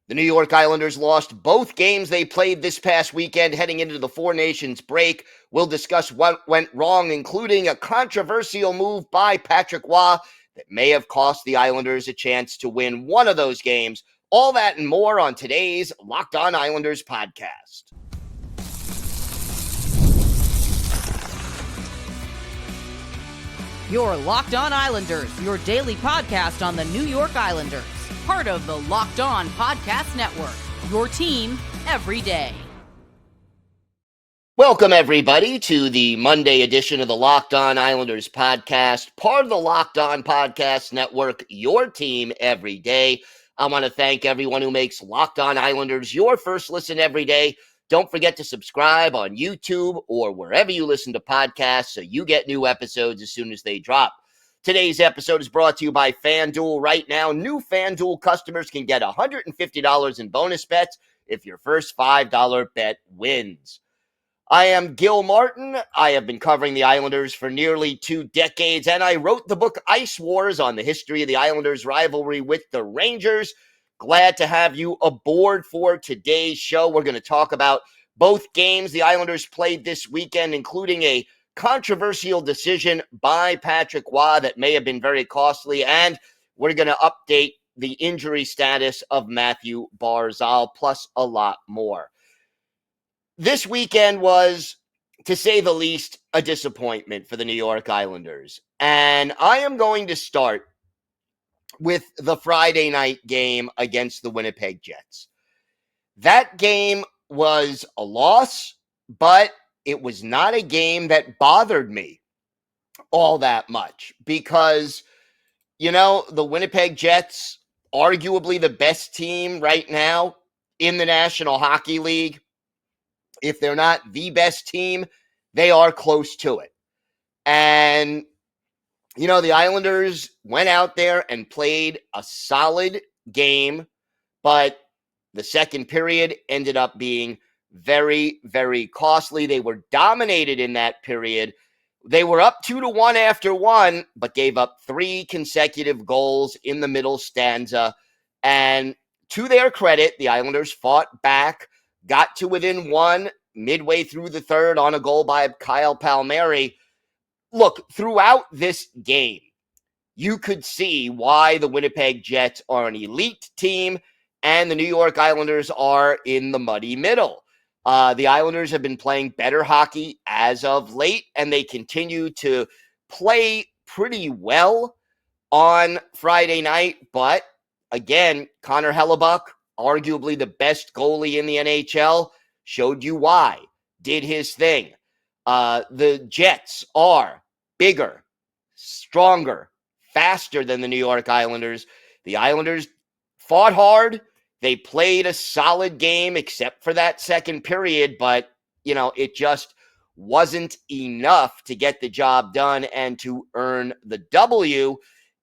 The New York Islanders lost both games they played this past weekend heading into the Four Nations break. We'll discuss what went wrong, including a controversial move by Patrick Roy that may have cost the Islanders a chance to win one of those games. All that and more on today's Locked On Islanders podcast. Your Locked On Islanders, your daily podcast on the New York Islanders. Part of the Locked On Podcast Network, your team every day. Welcome, everybody, to the Monday edition of the Locked On Islanders podcast, part of the Locked On Podcast Network, your team every day. I want to thank everyone who makes Locked On Islanders your first listen every day. Don't forget to subscribe on YouTube or wherever you listen to podcasts so you get new episodes as soon as they drop. Today's episode is brought to you by FanDuel. Right now, new FanDuel customers can get $150 in bonus bets if your first $5 bet wins. I am Gil Martin. I have been covering the Islanders for nearly 2 decades, and I wrote the book Ice Wars on the history of the Islanders' rivalry with the Rangers. Glad to have you aboard for today's show. We're going to talk about both games the Islanders played this weekend, including a controversial decision by Patrick Roy that may have been very costly, and we're going to update the injury status of Mathew Barzal, plus a lot more. This weekend was, to say the least, a disappointment for the New York Islanders, and I am going to start with the Friday night game against the Winnipeg Jets. That game was a loss, but it was not a game that bothered me all that much because, the Winnipeg Jets, arguably the best team right now in the National Hockey League. If they're not the best team, they are close to it. And, the Islanders went out there and played a solid game, but the second period ended up being very, very costly. They were dominated in that period. They were up 2-1 after one, but gave up 3 consecutive goals in the middle stanza. And to their credit, the Islanders fought back, got to within 1 midway through the third on a goal by Kyle Palmieri. Look, throughout this game, you could see why the Winnipeg Jets are an elite team and the New York Islanders are in the muddy middle. The Islanders have been playing better hockey as of late, and they continue to play pretty well on Friday night. But again, Connor Hellebuck, arguably the best goalie in the NHL, showed you why, did his thing. The Jets are bigger, stronger, faster than the New York Islanders. The Islanders fought hard. They played a solid game except for that second period, but, it just wasn't enough to get the job done and to earn the W.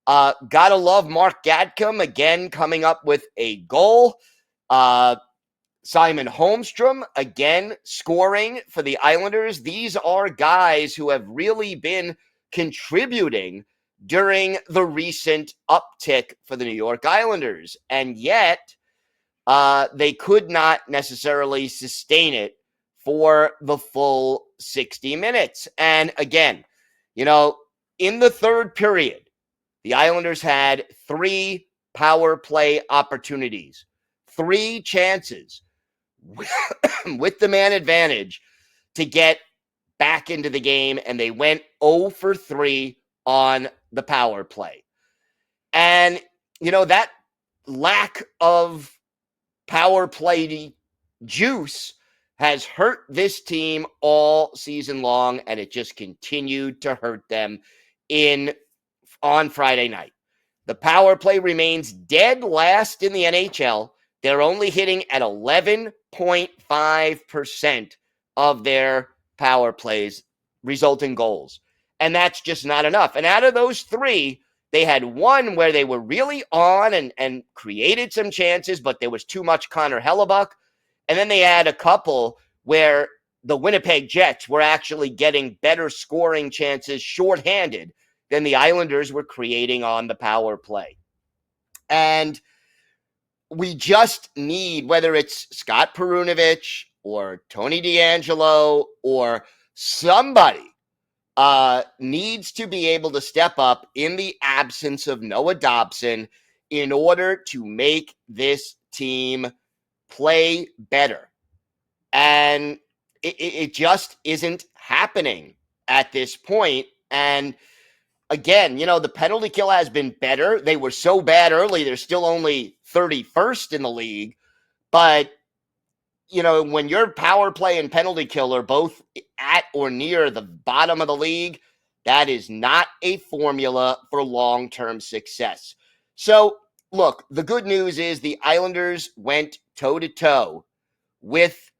Gotta love Mark Gadcombe, again, coming up with a goal. Simon Holmstrom, again, scoring for the Islanders. These are guys who have really been contributing during the recent uptick for the New York Islanders. And yet, they could not necessarily sustain it for the full 60 minutes. And again, in the third period, the Islanders had 3 power play opportunities, 3 chances with the man advantage to get back into the game, and they went 0 for 3 on the power play. And, that lack of power play juice has hurt this team all season long, and it just continued to hurt them on Friday night. The power play remains dead last in the NHL. They're only hitting at 11.5% of their power plays result in goals. And that's just not enough. And out of those 3, they had 1 where they were really on and created some chances, but there was too much Connor Hellebuck. And then they had a couple where the Winnipeg Jets were actually getting better scoring chances shorthanded than the Islanders were creating on the power play. And we just need, whether it's Scott Perunovich or Tony DeAngelo or somebody, needs to be able to step up in the absence of Noah Dobson in order to make this team play better. And it just isn't happening at this point. And again, the penalty kill has been better. They were so bad early, they're still only 31st in the league. But when your power play and penalty kill are both at or near the bottom of the league, that is not a formula for long-term success. So, look, the good news is the Islanders went toe-to-toe with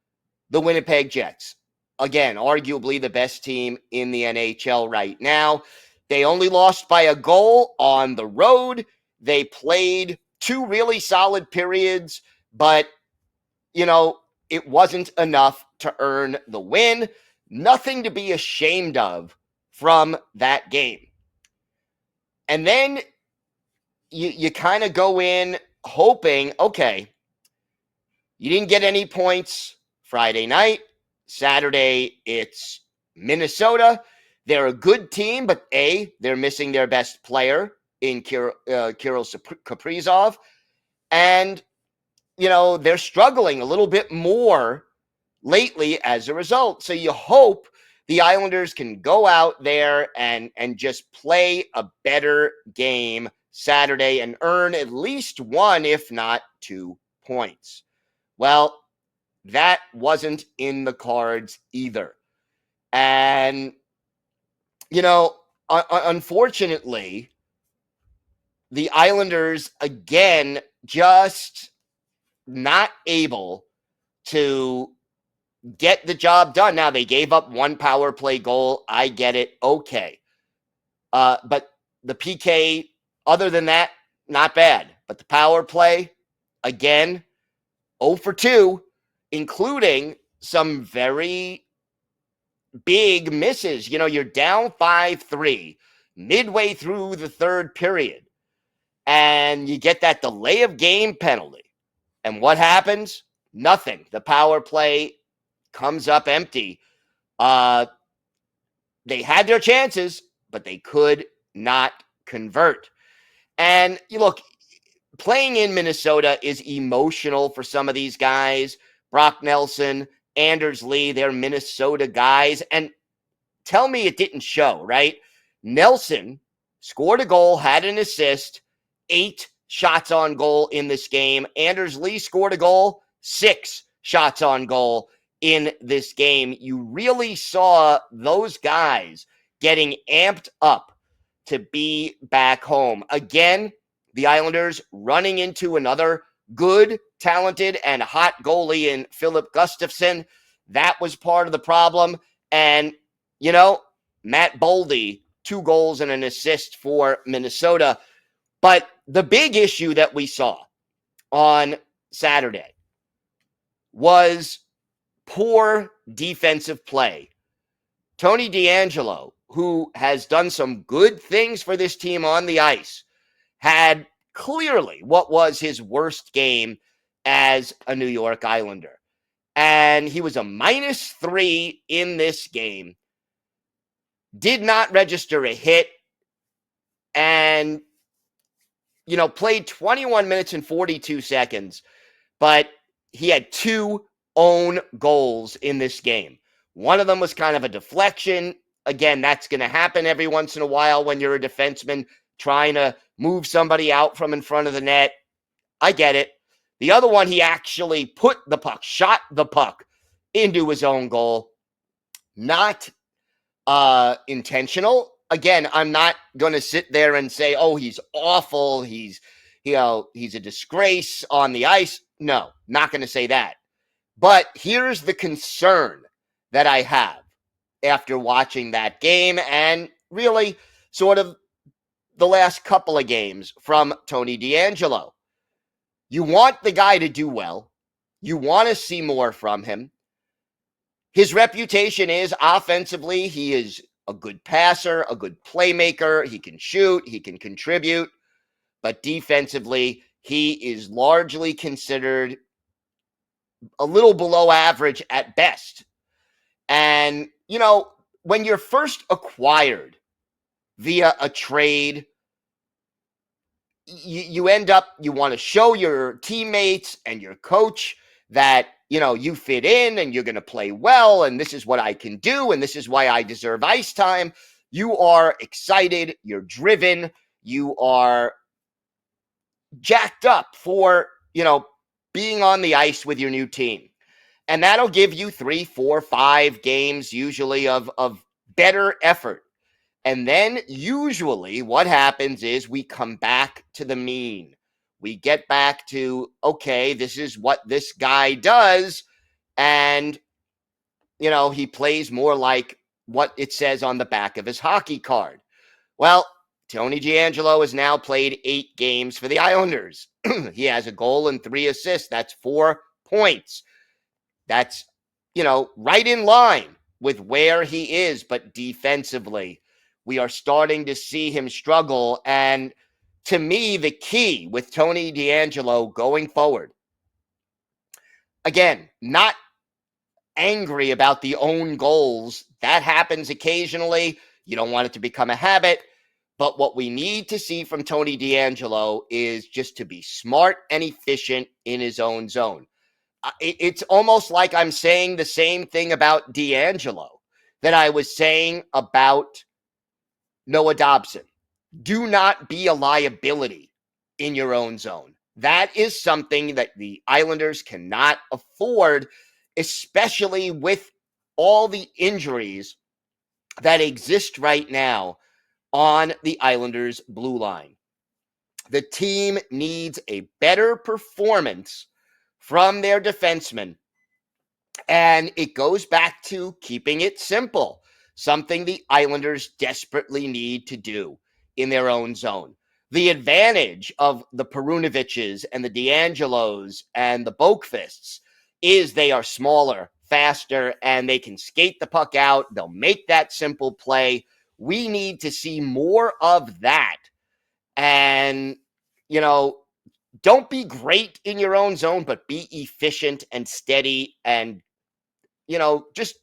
the Winnipeg Jets. Again, arguably the best team in the NHL right now. They only lost by a goal on the road. They played 2 really solid periods, but, it wasn't enough to earn the win. Nothing to be ashamed of from that game. And then you kind of go in hoping, okay, you didn't get any points Friday night. Saturday, it's Minnesota. They're a good team, but they're missing their best player in Kirill Kaprizov. And, they're struggling a little bit more lately as a result. So you hope the Islanders can go out there and just play a better game Saturday and earn at least 1, if not 2 points. Well, that wasn't in the cards either. And, unfortunately, the Islanders, again, just not able to get the job done. Now, they gave up 1 power play goal. I get it. Okay. But the PK, other than that, not bad. But the power play, again, 0 for 2, including some very big misses. You're down 5-3 midway through the third period, and you get that delay of game penalty. And what happens? Nothing. The power play comes up empty. They had their chances, but they could not convert. And look, playing in Minnesota is emotional for some of these guys. Brock Nelson, Anders Lee, they're Minnesota guys. And tell me it didn't show, right? Nelson scored a goal, had an assist, 8 shots on goal in this game. Anders Lee scored a goal, 6 shots on goal in this game. You really saw those guys getting amped up to be back home. Again, the Islanders running into another good, talented, and hot goalie in Philip Gustafsson. That was part of the problem. And, Matt Boldy, 2 goals and an assist for Minnesota. But the big issue that we saw on Saturday was poor defensive play. Tony DeAngelo, who has done some good things for this team on the ice, had clearly what was his worst game as a New York Islander. And he was a -3 in this game, did not register a hit, and played 21 minutes and 42 seconds, but he had 2 own goals in this game. One of them was kind of a deflection. Again, that's going to happen every once in a while when you're a defenseman trying to move somebody out from in front of the net. I get it. The other one, he actually put the puck, shot the puck into his own goal. Not intentional. Again, I'm not going to sit there and say, oh, he's awful. He's a disgrace on the ice. No, not going to say that. But here's the concern that I have after watching that game and really sort of the last couple of games from Tony DeAngelo. You want the guy to do well. You want to see more from him. His reputation is offensively, he is a good passer, a good playmaker. He can shoot, he can contribute. But defensively, he is largely considered a little below average at best. And, when you're first acquired via a trade, you end up, you want to show your teammates and your coach that, you fit in and you're going to play well. And this is what I can do. And this is why I deserve ice time. You are excited. You're driven. You are jacked up for, being on the ice with your new team. And that'll give you 3, 4, 5 games usually of better effort. And then usually what happens is we come back to the mean. We get back to, okay, this is what this guy does. And, he plays more like what it says on the back of his hockey card. Well, Tony DeAngelo has now played 8 games for the Islanders. He has a goal and 3 assists. That's 4 points. That's, right in line with where he is. But defensively, we are starting to see him struggle. And to me, the key with Tony DeAngelo going forward, again, not angry about the own goals. That happens occasionally. You don't want it to become a habit. But what we need to see from Tony DeAngelo is just to be smart and efficient in his own zone. It's almost like I'm saying the same thing about DeAngelo that I was saying about Noah Dobson. Do not be a liability in your own zone. That is something that the Islanders cannot afford, especially with all the injuries that exist right now on the Islanders' blue line. The team needs a better performance from their defensemen. And it goes back to keeping it simple, something the Islanders desperately need to do in their own zone. The advantage of the Perunoviches and the DeAngelos and the Boakfists is they are smaller, faster, and they can skate the puck out. They'll make that simple play. We need to see more of that. And, don't be great in your own zone, but be efficient and steady and, just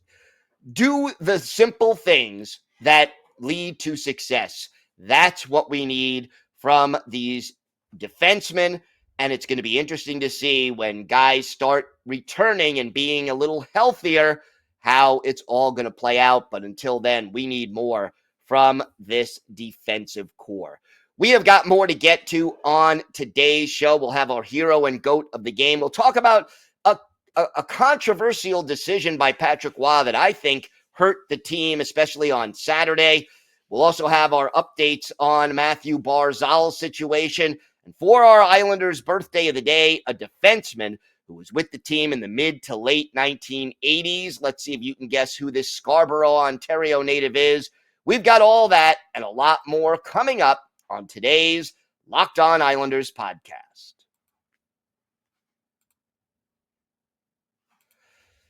do the simple things that lead to success. That's what we need from these defensemen. And it's going to be interesting to see when guys start returning and being a little healthier, how it's all going to play out. But until then, we need more from this defensive core. We have got more to get to on today's show. We'll have our hero and GOAT of the game. We'll talk about a controversial decision by Patrick Roy that I think hurt the team, especially on Saturday. We'll also have our updates on Mathew Barzal's situation. And for our Islanders' birthday of the day, a defenseman who was with the team in the mid to late 1980s. Let's see if you can guess who this Scarborough, Ontario native is. We've got all that and a lot more coming up on today's Locked On Islanders podcast.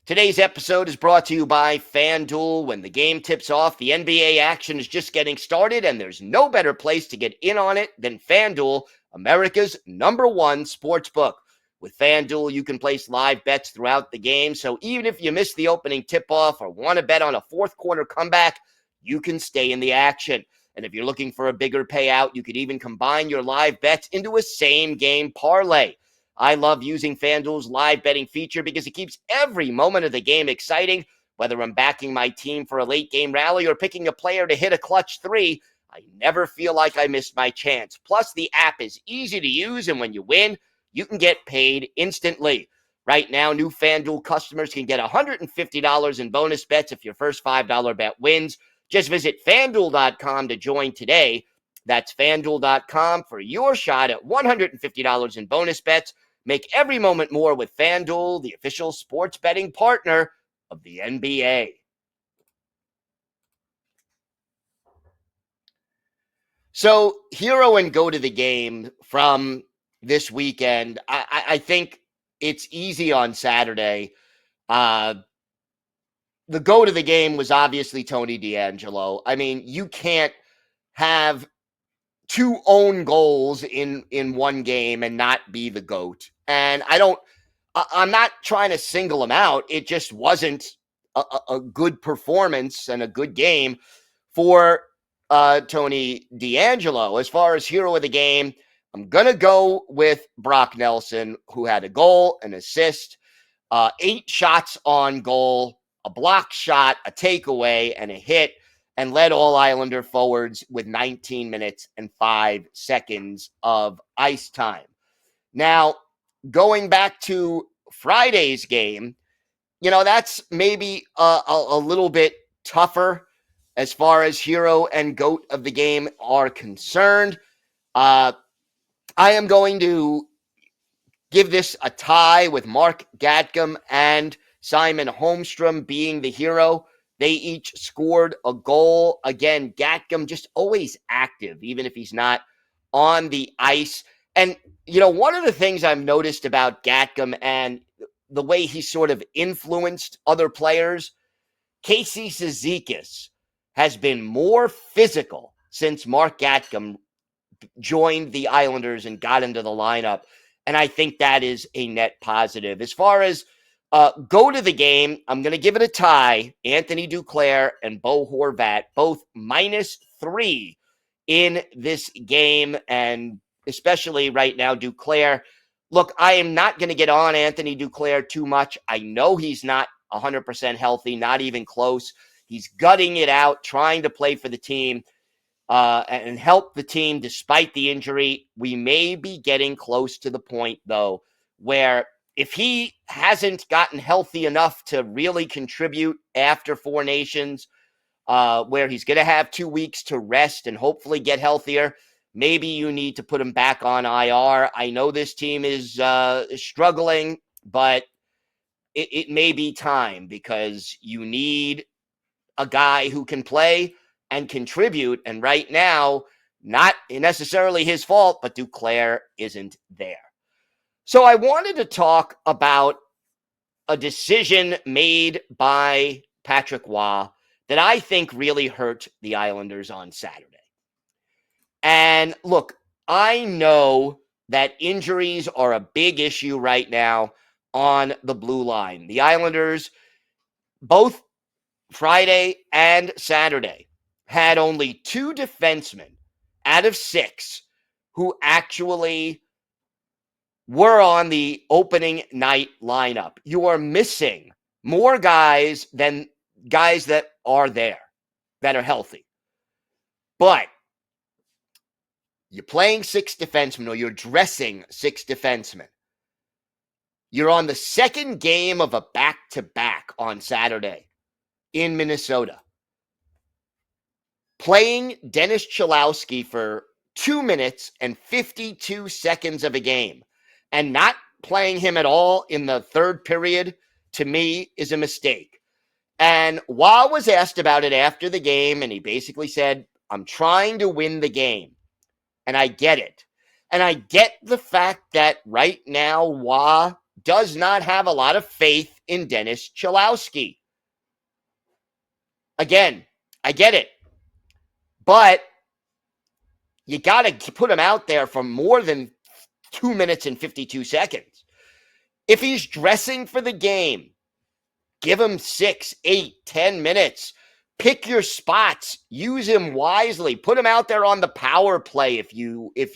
Today's episode is brought to you by FanDuel. When the game tips off, the NBA action is just getting started, and there's no better place to get in on it than FanDuel, America's #1 sportsbook. With FanDuel, you can place live bets throughout the game, so even if you miss the opening tip-off or want to bet on a fourth-quarter comeback, you can stay in the action. And if you're looking for a bigger payout, you could even combine your live bets into a same-game parlay. I love using FanDuel's live betting feature because it keeps every moment of the game exciting. Whether I'm backing my team for a late game rally or picking a player to hit a clutch 3, I never feel like I missed my chance. Plus, the app is easy to use, and when you win, you can get paid instantly. Right now, new FanDuel customers can get $150 in bonus bets if your first $5 bet wins. Just visit FanDuel.com to join today. That's FanDuel.com for your shot at $150 in bonus bets. Make every moment more with FanDuel, the official sports betting partner of the NBA. So, hero and go to the game from this weekend. I think it's easy on Saturday. The go to the game was obviously Tony DeAngelo. I mean, you can't have 2 own goals in one game and not be the GOAT. And I'm not trying to single him out. It just wasn't a good performance and a good game for Tony DeAngelo. As far as hero of the game, I'm going to go with Brock Nelson, who had a goal, an assist, 8 shots on goal, a block shot, a takeaway, and a hit, and led all Islander forwards with 19 minutes and 5 seconds of ice time. Now, going back to Friday's game, that's maybe a little bit tougher as far as hero and GOAT of the game are concerned. I am going to give this a tie with Mark Gatcomb and Simon Holmstrom being the hero. They each scored a goal. Again, Gatcomb just always active, even if he's not on the ice. And, one of the things I've noticed about Gatcomb and the way he sort of influenced other players, Casey Cizikas has been more physical since Mark Gatcomb joined the Islanders and got into the lineup. And I think that is a net positive. As far as go to the game, I'm going to give it a tie. Anthony Duclair and Bo Horvat, both -3 in this game. And especially right now, Duclair. Look, I am not going to get on Anthony Duclair too much. I know he's not 100% healthy, not even close. He's gutting it out, trying to play for the team and help the team despite the injury. We may be getting close to the point, though, where if he hasn't gotten healthy enough to really contribute after Four Nations, where he's going to have 2 weeks to rest and hopefully get healthier, maybe you need to put him back on IR. I know this team is struggling, but it may be time because you need a guy who can play and contribute. And right now, not necessarily his fault, but Duclair isn't there. So I wanted to talk about a decision made by Patrick Roy that I think really hurt the Islanders on Saturday. And look, I know that injuries are a big issue right now on the blue line. The Islanders, both Friday and Saturday, had only 2 defensemen out of 6 who actually were on the opening night lineup. You are missing more guys than guys that are there, that are healthy. But you're playing 6 defensemen, or you're dressing 6 defensemen. You're on the second game of a back-to-back on Saturday in Minnesota. Playing Dennis Cholowski for 2 minutes and 52 seconds of a game and not playing him at all in the third period, to me, is a mistake. And Roy was asked about it after the game, and he basically said, I'm trying to win the game. And I get it. And I get the fact that right now, Roy does not have a lot of faith in Dennis Cholowski. Again, I get it. But you got to put him out there for more than 2 minutes and 52 seconds. If he's dressing for the game, give him 6, 8, 10 minutes. Pick your spots. Use him wisely. Put him out there on the power play if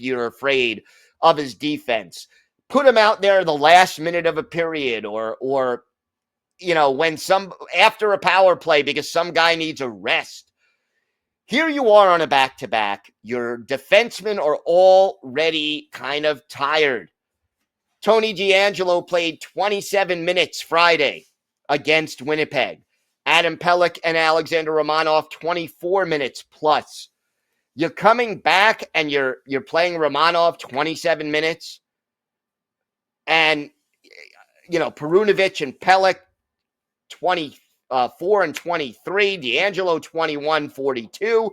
you're afraid of his defense. Put him out there the last minute of a period or when after a power play because some guy needs a rest. Here you are on a back-to-back. Your defensemen are already kind of tired. Tony DeAngelo played 27 minutes Friday against Winnipeg. Adam Pelech and Alexander Romanov, 24 minutes plus. You're coming back and you're playing Romanov 27 minutes. And, Perunovic and Pelech, 24 and 23. DeAngelo, 21, 42.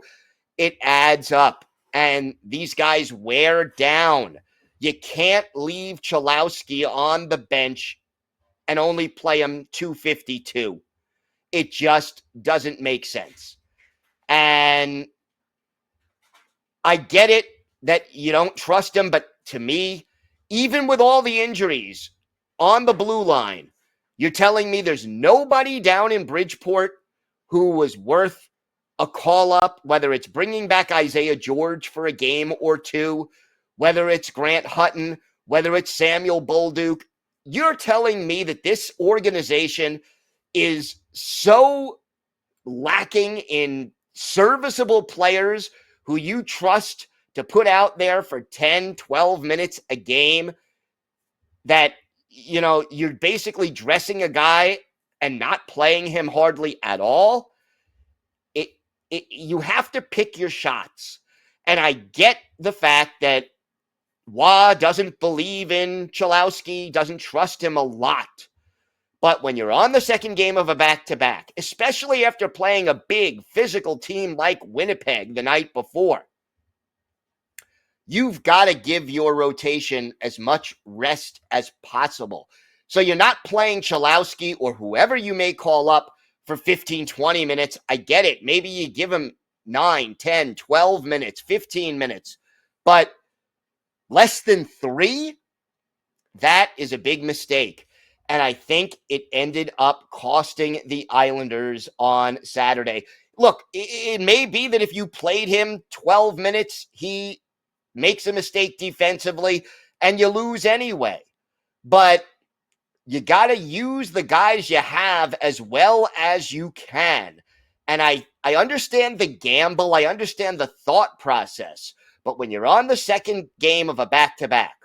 It adds up. And these guys wear down. You can't leave Cholowski on the bench and only play him 252. It just doesn't make sense. And I get it. that you don't trust him. But to me, even with all the injuries on the blue line, you're telling me there's nobody down in Bridgeport who was worth a call up, whether it's bringing back Isaiah George for a game or two, whether it's Grant Hutton, whether it's Samuel Bolduc. You're telling me that this organization is so lacking in serviceable players who you trust to put out there for 10, 12 minutes a game that, you're basically dressing a guy and not playing him hardly at all. You have to pick your shots. And I get the fact that Wah doesn't believe in Cholowski, doesn't trust him a lot. But when you're on the second game of a back-to-back, especially after playing a big physical team like Winnipeg the night before, you've got to give your rotation as much rest as possible. So you're not playing Cholowski or whoever you may call up for 15, 20 minutes. I get it. Maybe you give him 9, 10, 12 minutes, 15 minutes. But less than 3, that is a big mistake. And I think it ended up costing the Islanders on Saturday. Look, it may be that if you played him 12 minutes, he makes a mistake defensively and you lose anyway. But you got to use the guys you have as well as you can. And I understand the gamble. I understand the thought process. But when you're on the second game of a back-to-back,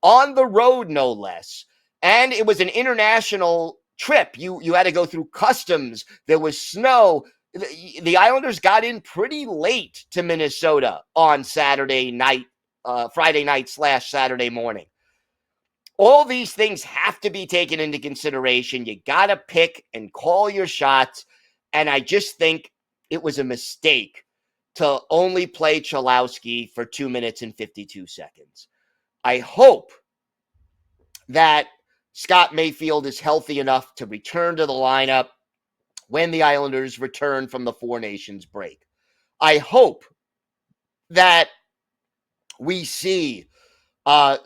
on the road no less, and it was an international trip, you had to go through customs, there was snow. The Islanders got in pretty late to Minnesota on Saturday night, Friday night / Saturday morning. All these things have to be taken into consideration. You got to pick and call your shots. And I just think it was a mistake to only play Cholowski for 2 minutes and 52 seconds. I hope that Scott Mayfield is healthy enough to return to the lineup when the Islanders return from the Four Nations break. I hope that we see, other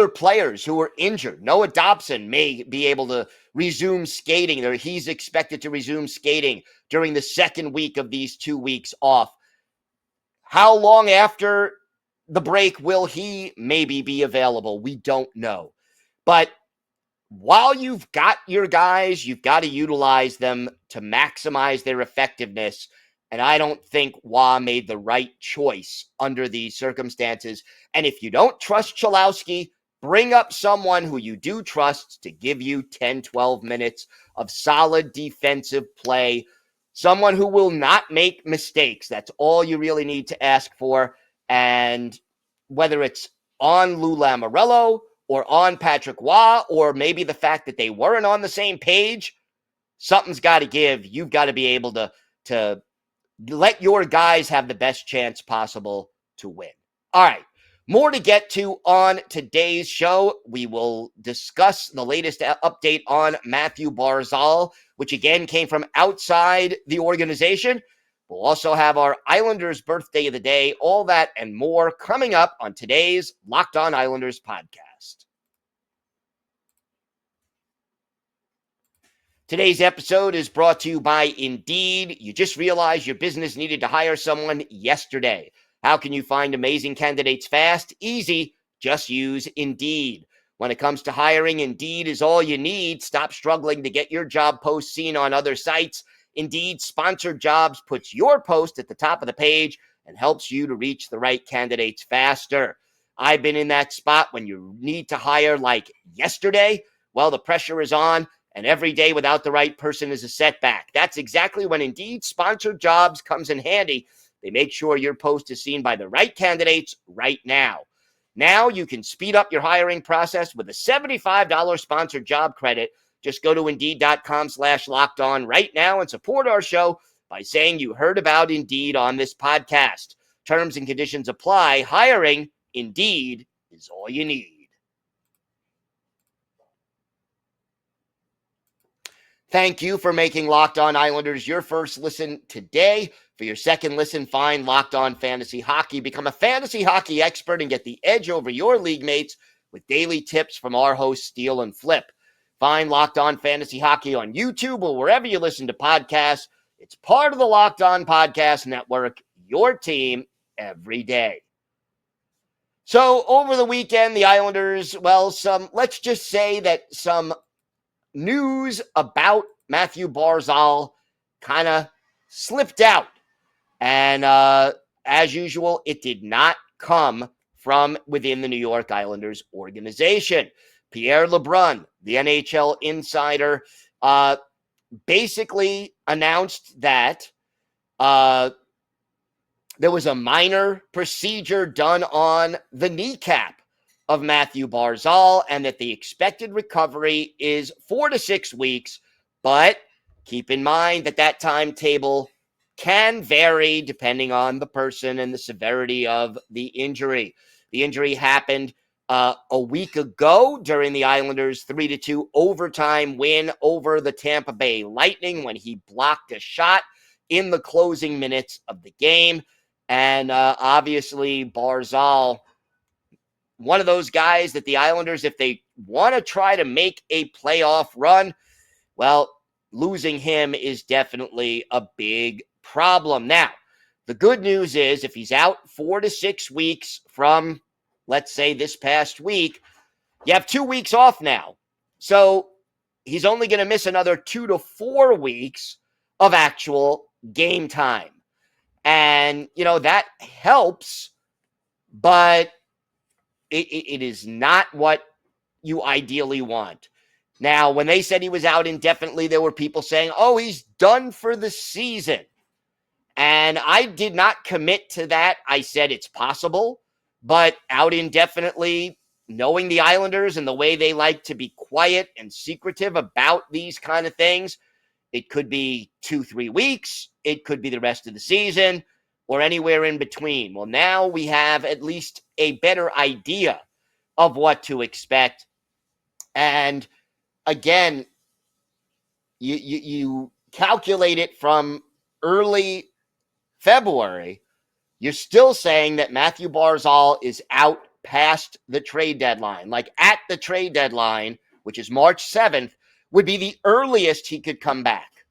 players who are injured. Noah Dobson may be able to resume skating, or he's expected to resume skating during the second week of these 2 weeks off. How long after the break will he maybe be available? We don't know. But while you've got your guys, you've got to utilize them to maximize their effectiveness. And I don't think Wah made the right choice under these circumstances. And if you don't trust Cholowski, bring up someone who you do trust to give you 10, 12 minutes of solid defensive play. Someone who will not make mistakes. That's all you really need to ask for. And whether it's on Lou Lamoriello or on Patrick Wah, or maybe the fact that they weren't on the same page, something's got to give. You've got to be able to let your guys have the best chance possible to win. All right. More to get to on today's show. We will discuss the latest update on Mathew Barzal, which again came from outside the organization. We'll also have our Islanders birthday of the day, all that and more coming up on today's Locked On Islanders podcast. Today's episode is brought to you by Indeed. You just realized your business needed to hire someone yesterday. How can you find amazing candidates fast? Easy. Just use Indeed. When it comes to hiring, Indeed is all you need. Stop struggling to get your job post seen on other sites. Indeed Sponsored Jobs puts your post at the top of the page and helps you to reach the right candidates faster. I've been in that spot when you need to hire like yesterday. Well, the pressure is on, and every day without the right person is a setback. That's exactly when Indeed Sponsored Jobs comes in handy. They make sure your post is seen by the right candidates right now. Now you can speed up your hiring process with a $75 sponsored job credit. Just go to Indeed.com/lockedon right now and support our show by saying you heard about Indeed on this podcast. Terms and conditions apply. Hiring, Indeed, is all you need. Thank you for making Locked On Islanders your first listen today. For your second listen, find Locked On Fantasy Hockey. Become a fantasy hockey expert and get the edge over your league mates with daily tips from our hosts, Steele and Flip. Find Locked On Fantasy Hockey on YouTube or wherever you listen to podcasts. It's part of the Locked On Podcast Network, your team every day. So over the weekend, the Islanders, let's just say that some news about Mathew Barzal kind of slipped out. And as usual, it did not come from within the New York Islanders organization. Pierre LeBrun, the NHL insider, basically announced that there was a minor procedure done on the kneecap of Mathew Barzal, and that the expected recovery is 4 to 6 weeks. But keep in mind that timetable can vary depending on the person and the severity of the injury. The injury happened a week ago during the Islanders' 3-2 overtime win over the Tampa Bay Lightning when he blocked a shot in the closing minutes of the game. And obviously, Barzal, one of those guys that the Islanders, if they want to try to make a playoff run, well, losing him is definitely a big problem. Now, the good news is if he's out 4 to 6 weeks from, let's say, this past week, you have 2 weeks off now. So he's only going to miss another 2 to 4 weeks of actual game time. And, that helps, but it is not what you ideally want. Now, when they said he was out indefinitely, there were people saying, oh, he's done for the season. And I did not commit to that. I said it's possible, but out indefinitely, knowing the Islanders and the way they like to be quiet and secretive about these kind of things, it could be 2-3 weeks. It could be the rest of the season or anywhere in between. Well, now we have at least a better idea of what to expect. And again, you calculate it from early February, you're still saying that Mathew Barzal is out past the trade deadline. Like at the trade deadline, which is March 7th, would be the earliest he could come back.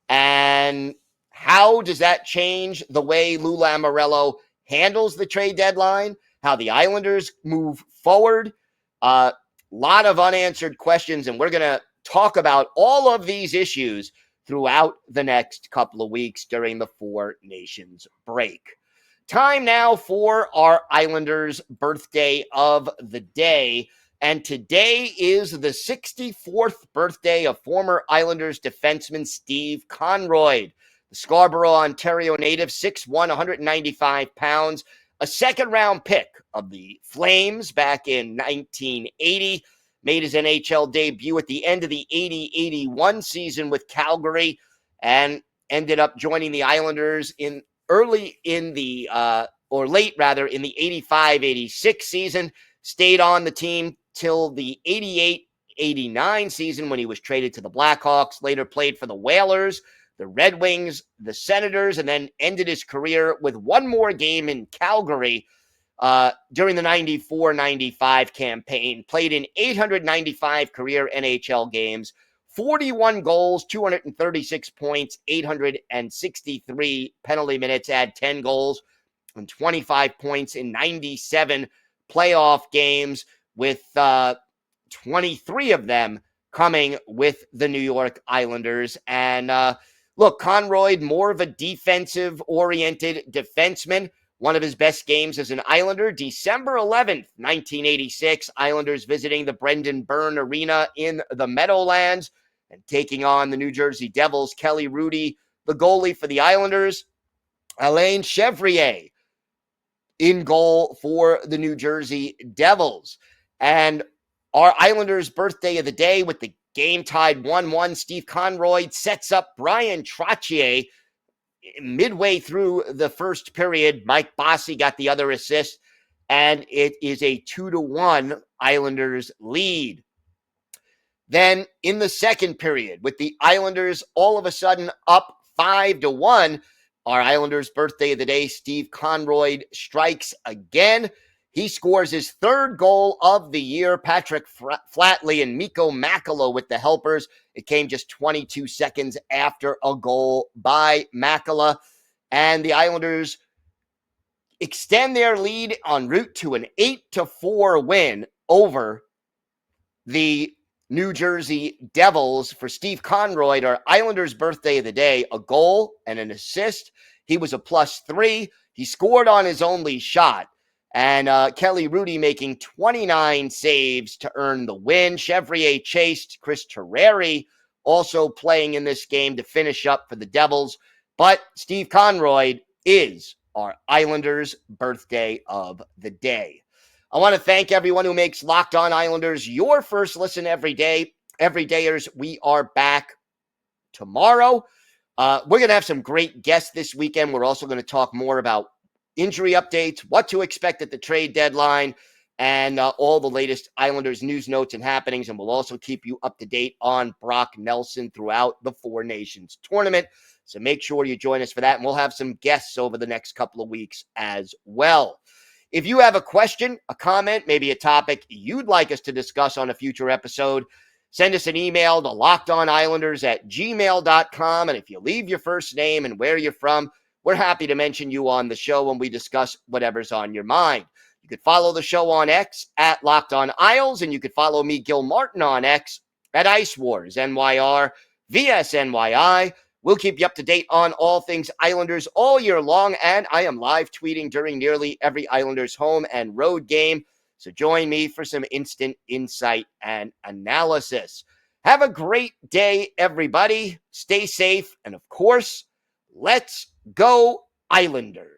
And how does that change the way Lou Lamoriello handles the trade deadline? How the Islanders move forward? A lot of unanswered questions, and we're going to talk about all of these issues throughout the next couple of weeks during the Four Nations break. Time now for our Islanders birthday of the day. And today is the 64th birthday of former Islanders defenseman Steve Conroy. The Scarborough, Ontario native, 6'1", 195 pounds, a second-round pick of the Flames back in 1980, made his NHL debut at the end of the 80-81 season with Calgary, and ended up joining the Islanders late in the 85-86 season, stayed on the team till the 88-89 season when he was traded to the Blackhawks, later played for the Whalers, the Red Wings, the Senators, and then ended his career with one more game in Calgary during the 94-95 campaign. Played in 895 career NHL games, 41 goals, 236 points, 863 penalty minutes, had 10 goals and 25 points in 97 playoff games, with 23 of them coming with the New York Islanders. And look, Conroy, more of a defensive-oriented defenseman. One of his best games as an Islander, December 11th, 1986, Islanders visiting the Brendan Byrne Arena in the Meadowlands and taking on the New Jersey Devils. Kelly Rudy, the goalie for the Islanders. Alain Chevrier in goal for the New Jersey Devils. And our Islanders' birthday of the day, with the game tied 1-1, Steve Conroy sets up Brian Trottier midway through the first period. Mike Bossy got the other assist, and it is a 2-1 Islanders lead. Then in the second period, with the Islanders all of a sudden up 5-1, our Islanders' birthday of the day, Steve Conroy, strikes again. He scores his third goal of the year. Patrick Flatley and Mikko Makela with the helpers. It came just 22 seconds after a goal by Makela. And the Islanders extend their lead en route to an 8-4 win over the New Jersey Devils. For Steve Conroy, our Islanders' birthday of the day, a goal and an assist. He was a +3. He scored on his only shot. And Kelly Rudy making 29 saves to earn the win. Chevrier chased Chris Terreri, also playing in this game to finish up for the Devils. But Steve Conroy is our Islanders' birthday of the day. I want to thank everyone who makes Locked On Islanders your first listen every day. Everydayers, we are back tomorrow. We're going to have some great guests this weekend. We're also going to talk more about injury updates, what to expect at the trade deadline, and all the latest Islanders news, notes, and happenings. And we'll also keep you up to date on Brock Nelson throughout the Four Nations tournament. So make sure you join us for that. And we'll have some guests over the next couple of weeks as well. If you have a question, a comment, maybe a topic you'd like us to discuss on a future episode, send us an email to lockedonislanders@gmail.com. And if you leave your first name and where you're from, we're happy to mention you on the show when we discuss whatever's on your mind. You could follow the show on X at Locked On Isles, and you could follow me, Gil Martin, on X at Ice Wars, NYR, VSNYI. We'll keep you up to date on all things Islanders all year long, and I am live tweeting during nearly every Islanders home and road game. So join me for some instant insight and analysis. Have a great day, everybody. Stay safe, and of course, let's go Islanders.